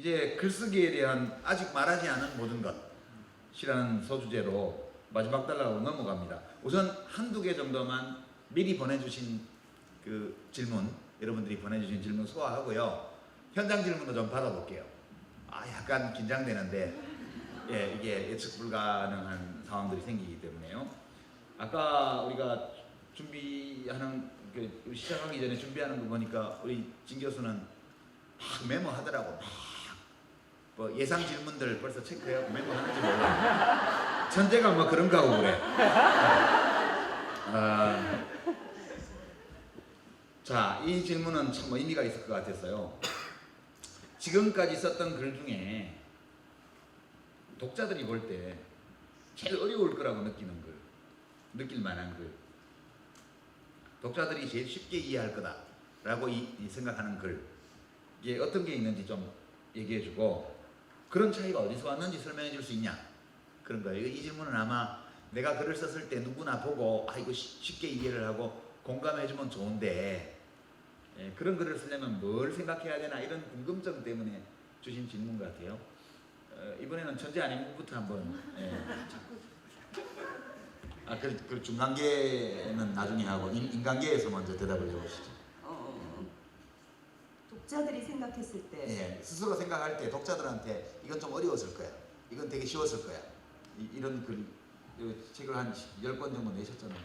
이제 글쓰기에 대한 아직 말하지 않은 모든 것이라는 소주제로 마지막 달라고 넘어갑니다. 우선 한두 개 정도만 미리 보내주신 그 질문, 여러분들이 보내주신 질문 소화하고요. 현장 질문도 좀 받아볼게요. 약간 긴장되는데, 예, 이게 예측 불가능한 상황들이 생기기 때문에요. 아까 우리가 준비하는, 시작하기 전에 준비하는 거 보니까 우리 진 교수는 막 메모하더라고. 뭐 예상 질문들 벌써 체크해갖고 메모하는지 몰라. 천재가 뭐 그런가 하고 그래. 자, 이 질문은 참 의미가 있을 것 같았어요. 지금까지 썼던 글 중에 독자들이 볼 때 제일 어려울 거라고 느끼는 글, 느낄 만한 글, 독자들이 제일 쉽게 이해할 거다라고 생각하는 글, 이게 어떤 게 있는지 좀 얘기해주고, 그런 차이가 어디서 왔는지 설명해 줄 수 있냐, 그런 거예요. 이 질문은 아마 내가 글을 썼을 때 누구나 보고 이거 쉽게 이해를 하고 공감해 주면 좋은데, 그런 글을 쓰려면 뭘 생각해야 되나, 이런 궁금증 때문에 주신 질문 같아요. 이번에는 천재 아닌부터 한번. 그 중간계는 나중에 하고 인간계에서 먼저 대답을 해보시죠. 독자들이 생각했을 때, 스스로 생각할 때 독자들한테 이건 좀 어려웠을 거야, 이건 되게 쉬웠을 거야, 이런 글, 책을 한 10권 정도 내셨잖아요.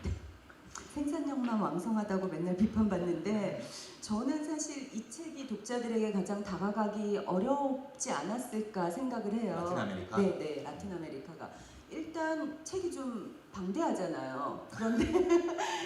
생산력만 왕성하다고 맨날 비판받는데, 저는 사실 이 책이 독자들에게 가장 다가가기 어렵지 않았을까 생각을 해요. 라틴 아메리카? 네, 라틴 아메리카가. 일단 책이 좀 방대하잖아요. 그런데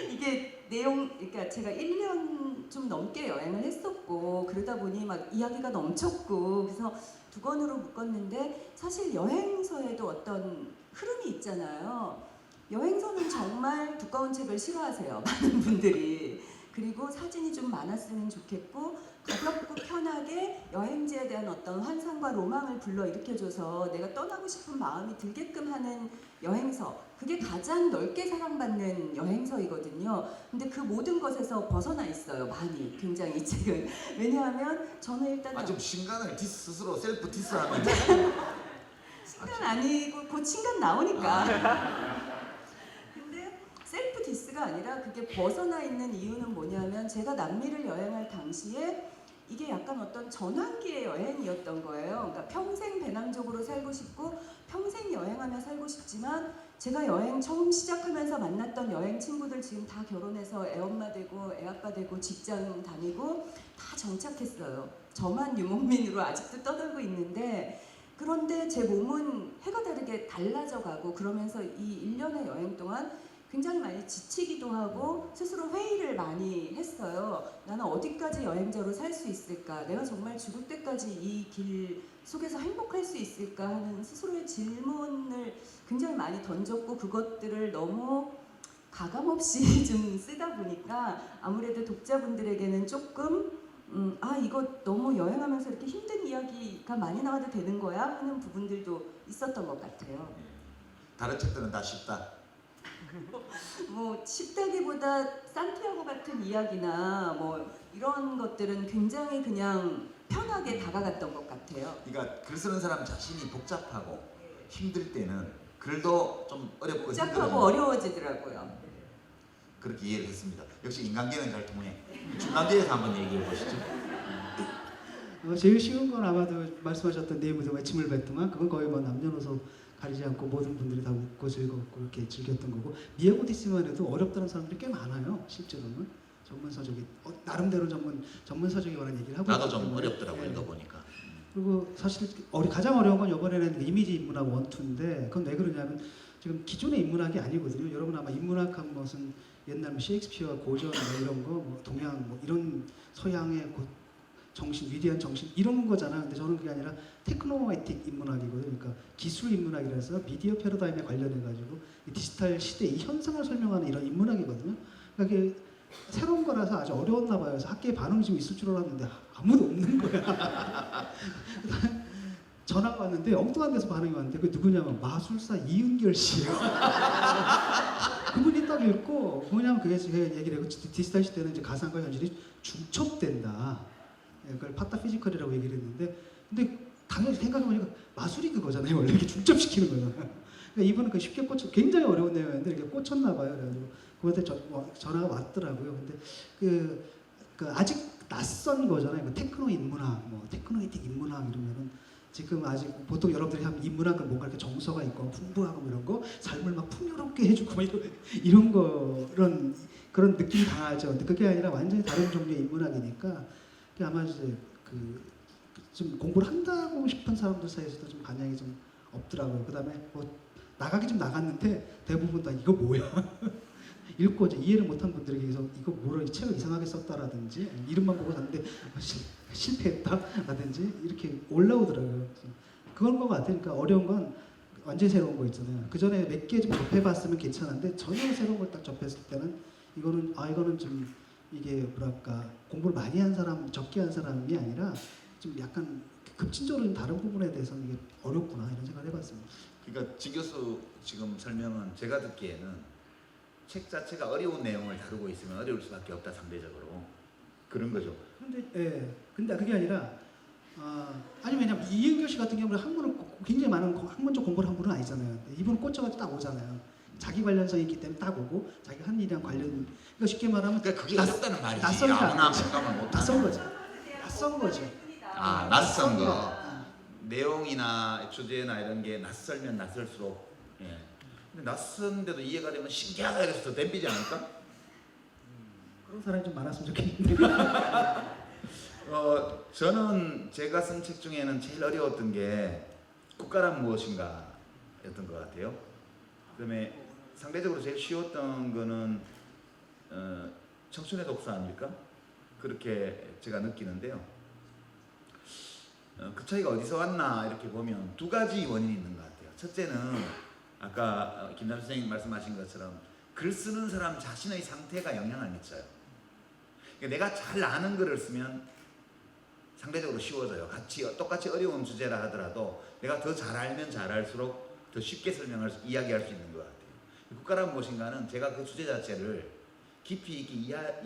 이게 그러니까 제가 1년 좀 넘게 여행을 했었고, 그러다 보니 막 이야기가 넘쳤고, 그래서 2권으로 묶었는데, 사실 여행서에도 어떤 흐름이 있잖아요. 여행서는 정말 두꺼운 책을 싫어하세요, 많은 분들이. 그리고 사진이 좀 많았으면 좋겠고, 가볍고 편하게 여행지에 대한 어떤 환상과 로망을 불러일으켜줘서 내가 떠나고 싶은 마음이 들게끔 하는 여행서, 그게 가장 넓게 사랑받는 여행서이거든요. 근데 그 모든 것에서 벗어나 있어요, 많이. 굉장히 이 책은. 왜냐하면 저는 일단 좀 신간을 스스로 셀프 디스하면 신간 아니고 곧 신간 나오니까. 셀프 디스가 아니라 그게 벗어나 있는 이유는 뭐냐면, 제가 남미를 여행할 당시에 이게 약간 어떤 전환기의 여행이었던 거예요. 그러니까 평생 배낭족으로 살고 싶고 평생 여행하며 살고 싶지만, 제가 여행 처음 시작하면서 만났던 여행 친구들 지금 다 결혼해서 애엄마 되고 애아빠 되고 직장 다니고 다 정착했어요. 저만 유목민으로 아직도 떠들고 있는데, 그런데 제 몸은 해가 다르게 달라져 가고, 그러면서 이 1년의 여행 동안 굉장히 많이 지치기도 하고 스스로 회의를 많이 했어요. 나는 어디까지 여행자로 살 수 있을까? 내가 정말 죽을 때까지 이 길 속에서 행복할 수 있을까? 하는 스스로의 질문을 굉장히 많이 던졌고, 그것들을 너무 가감없이 좀 쓰다 보니까 아무래도 독자분들에게는 조금 이거 너무 여행하면서 이렇게 힘든 이야기가 많이 나와도 되는 거야? 하는 부분들도 있었던 것 같아요. 다른 책들은 다 쉽다. 뭐 쉽다기보다 산티아고 같은 이야기나 뭐 이런 것들은 굉장히 그냥 편하게 다가갔던 것 같아요. 그러니까 글 쓰는 사람 자신이 복잡하고 힘들 때는 글도 좀 어렵고 복잡하고 어려워지더라고요. 그렇게 이해를 했습니다. 역시 인간계는 잘 통해. 중간계에서 한번 얘기해 보시죠. 제일 쉬운 건 아마도 말씀하셨던 네 무대 외침을 뱉더만, 그건 거의 뭐 남녀노소 가리지 않고 모든 분들이 다 웃고 즐겁고 이렇게 즐겼던 거고, 미에고디스만 해도 어렵다는 사람들이 꽤 많아요. 실제로는 전문 서적이 나름대로 전문 서적에 관한 얘기를 하고 나도 좀 어렵더라고 읽어보니까. 그리고 사실 가장 어려운 건 이번에는 이미지 인문학 원투인데, 그건 왜 그러냐면 지금 기존의 인문학이 아니거든요. 여러분 아마 인문학한 것은 옛날 뭐 셰익스피어와 고전 뭐 이런 거, 뭐 동양 뭐 이런 서양의 정신, 위대한 정신 이런 거잖아. 근데 저는 그게 아니라 테크노마이틱 인문학이거든요. 그러니까 기술 인문학이라서 미디어 패러다임에 관련해가지고 디지털 시대 이 현상을 설명하는 이런 인문학이거든요. 그러니까 이게 새로운 거라서 아주 어려웠나 봐요. 그래서 학계에 반응이 좀 있을 줄 알았는데 아무도 없는 거야. 전화가 왔는데 엉뚱한 데서 반응이 왔는데, 그 누구냐면 마술사 이은결 씨예요. 그분이 딱 읽고 뭐냐면 그게 얘기를 하고, 디지털 시대는 이제 가상과 현실이 중첩된다. 그걸 파타피지컬이라고 얘기를 했는데, 근데 당연히 생각해보니까 마술이 그거잖아요. 원래 이렇게 중첩시키는 거잖아요. 그러니까 이분은 그 쉽게 굉장히 어려운 내용이었는데 이렇게 꽂혔나 봐요. 그래가지고 그한테 전화가 왔더라고요. 근데 그 아직 낯선 거잖아요. 뭐 테크노 인문학, 뭐 테크노이틱 인문학 이러면은 지금 아직 보통 여러분들이 하면 인문학은 뭔가 이렇게 정서가 있고 풍부하고 뭐 이런 거 삶을 막 풍요롭게 해주고 막 이런 거 그런 느낌 강하죠. 근데 그게 아니라 완전히 다른 종류의 인문학이니까 아마 이제 좀 공부를 한다고 싶은 사람들 사이에서도 좀 반향이 좀 없더라고요. 그다음에 뭐 나가기 좀 나갔는데 대부분 다 이거 뭐야 읽고 이제 이해를 못한 분들에게 계속 이거 뭐라 이 책을 이상하게 썼다라든지 이름만 보고 샀는데 실패했다라든지 이렇게 올라오더라고요. 그런 거 같으니까 어려운 건 완전히 새로운 거 있잖아요. 그 전에 몇 개 좀 접해봤으면 괜찮은데 전혀 새로운 걸 딱 접했을 때는 이거는 좀 이게 뭐랄까 공부를 많이 한 사람 적게 한 사람이 아니라 좀 약간 급진적으로 좀 다른 부분에 대해서는 이게 어렵구나 이런 생각을 해봤습니다. 그러니까 진 교수 지금 설명은 제가 듣기에는 책 자체가 어려운 내용을 다루고 있으면 어려울 수밖에 없다 상대적으로 그런 거죠. 근데 그게 아니라 아니 왜냐면 이은교 씨 같은 경우는 한문을 굉장히 많은 학문적 공부를 한 분은 아니잖아요. 이분은 꽂혀가지고 딱 오잖아요. 자기 관련성이 있기 때문에 딱 오고 자기가 한 일이랑 관련. 그러니까 쉽게 말하면 그러니까 그게 어렵다는 말이지. 낯선 게 아무나 아니지. 공감을 못 낯선 거죠. 낯선 거죠. 아 낯선 거. 내용이나 주제나 이런 게 낯설면 낯설수록. 예. 근데 낯선데도 이해가 되면 신기하다 이래서 더 댐비지 않을까? 그런 사람이 좀 많았으면 좋겠는데. 저는 제가 쓴 책 중에는 제일 어려웠던 게 국가란 무엇인가였던 것 같아요. 그다음에 상대적으로 제일 쉬웠던 거는 청춘의 독서 아닐까? 그렇게 제가 느끼는데요. 그 차이가 어디서 왔나 이렇게 보면 두 가지 원인이 있는 것 같아요. 첫째는 아까 김남 선생님 말씀하신 것처럼 글 쓰는 사람 자신의 상태가 영향을 미쳐요. 그러니까 내가 잘 아는 글을 쓰면 상대적으로 쉬워져요. 똑같이 어려운 주제라 하더라도 내가 더 잘 알면 잘 알수록 더 쉽게 이야기할 수 있는 것 같아요. 국가란 무엇인가는 제가 그 주제 자체를 깊이 있게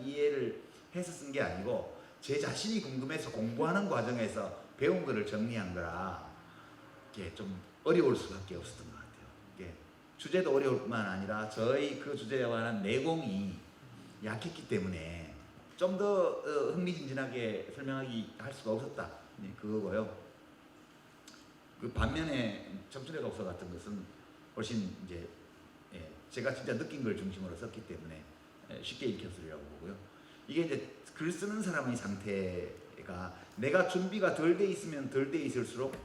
이해를 해서 쓴 게 아니고 제 자신이 궁금해서 공부하는 과정에서 배운 거를 정리한 거라 이게 좀 어려울 수밖에 없었던 것 같아요. 이게 주제도 어려울 뿐만 아니라 저희 그 주제에 관한 내공이 약했기 때문에 좀 더 흥미진진하게 할 수가 없었다. 그거고요. 그 반면에 청춘의 독서 같은 것은 훨씬 이제 제가 진짜 느낀 걸 중심으로 썼기 때문에 쉽게 읽혔으리라고 보고요. 이게 이제 글 쓰는 사람의 상태가 내가 준비가 덜 돼 있으면 덜 돼 있을수록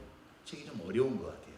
책이 좀 어려운 것 같아요.